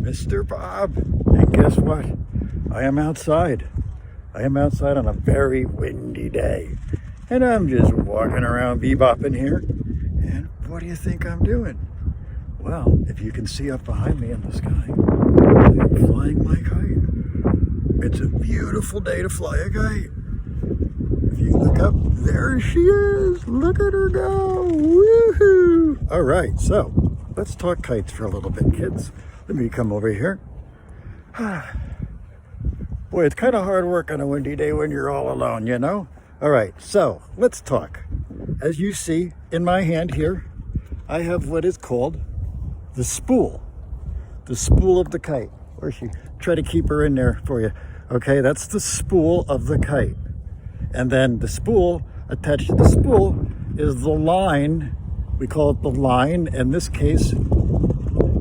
Mr. Bob, and guess what? I am outside. I am outside on a very windy day, and I'm just walking around bebopping here, and what do you think I'm doing? Well, if you can see up behind me in the sky, I'm flying my kite. It's a beautiful day to fly a kite. If you look up, there she is. Look at her go. Woohoo! All right, so let's talk kites for a little bit, kids. Let me come over here. Boy, it's kind of hard work on a windy day when you're all alone, you know? All right, so let's talk. As you see in my hand here, I have what is called the spool of the kite. Where's she? Try to keep her in there for you. Okay, that's the spool of the kite. And then the spool, attached to the spool, is the line. We call it the line. In this case,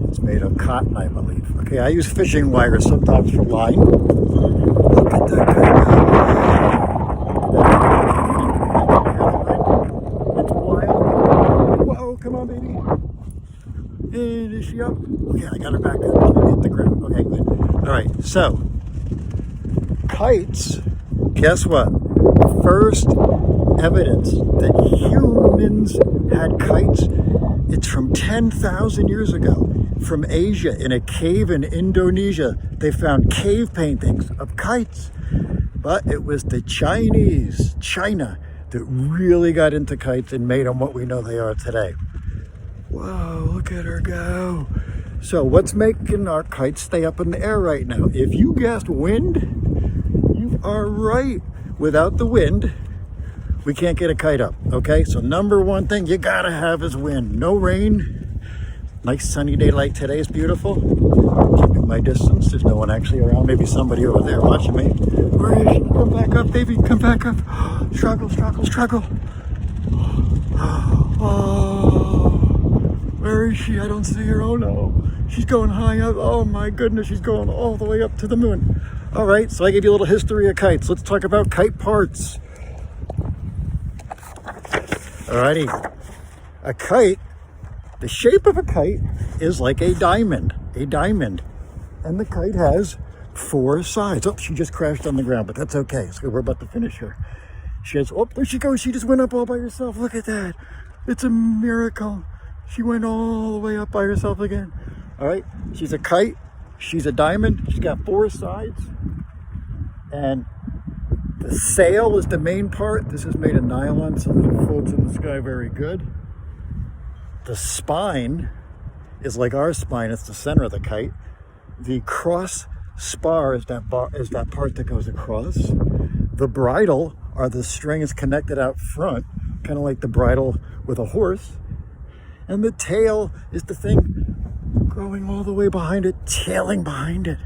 it's made of cotton, I believe. Okay, I use fishing wire sometimes for line. Look at that kite. It's wild. Whoa, come on, baby. And is she up? Okay, I got her back up. She hit the ground. Okay, good. All right, so kites, guess what? First evidence that humans had kites, it's from 10,000 years ago. From Asia, in a cave in Indonesia, they found cave paintings of kites. But it was the Chinese, China, that really got into kites and made them what we know they are today. Whoa, look at her go. So what's making our kites stay up in the air right now? If you guessed wind, you are right. Without the wind, we can't get a kite up, okay? So number one thing you gotta have is wind. No rain. Nice sunny day like today is beautiful. Keeping my distance. There's no one actually around. Maybe somebody over there watching me. Where is she? Come back up, baby. Come back up. Struggle, struggle, struggle. Oh, where is she? I don't see her. Oh no. She's going high up. Oh my goodness. She's going all the way up to the moon. All right, so I gave you a little history of kites. Let's talk about kite parts. Alrighty, a kite, the shape of a kite is like a diamond, and the kite has 4 sides. Oh, she just crashed on the ground, but that's okay. So we're about to finish her. She has, oh, there she goes. She just went up all by herself. Look at that. It's a miracle. She went all the way up by herself again. All right, she's a kite. She's a diamond. She's got 4 sides. And the sail is the main part. This is made of nylon, so it floats in the sky very good. The spine is like our spine. It's the center of the kite. The cross spar is that part that goes across. The bridle are the strings connected out front, kind of like the bridle with a horse. And the tail is the thing growing all the way behind it, tailing behind it.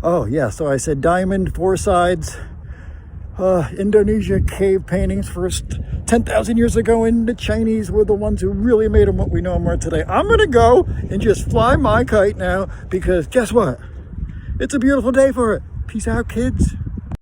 Oh yeah, so I said diamond, 4 sides. Indonesia cave paintings first 10,000 years ago, and the Chinese were the ones who really made them what we know them are today. I'm gonna go and just fly my kite now because guess what? It's a beautiful day for it. Peace out, kids.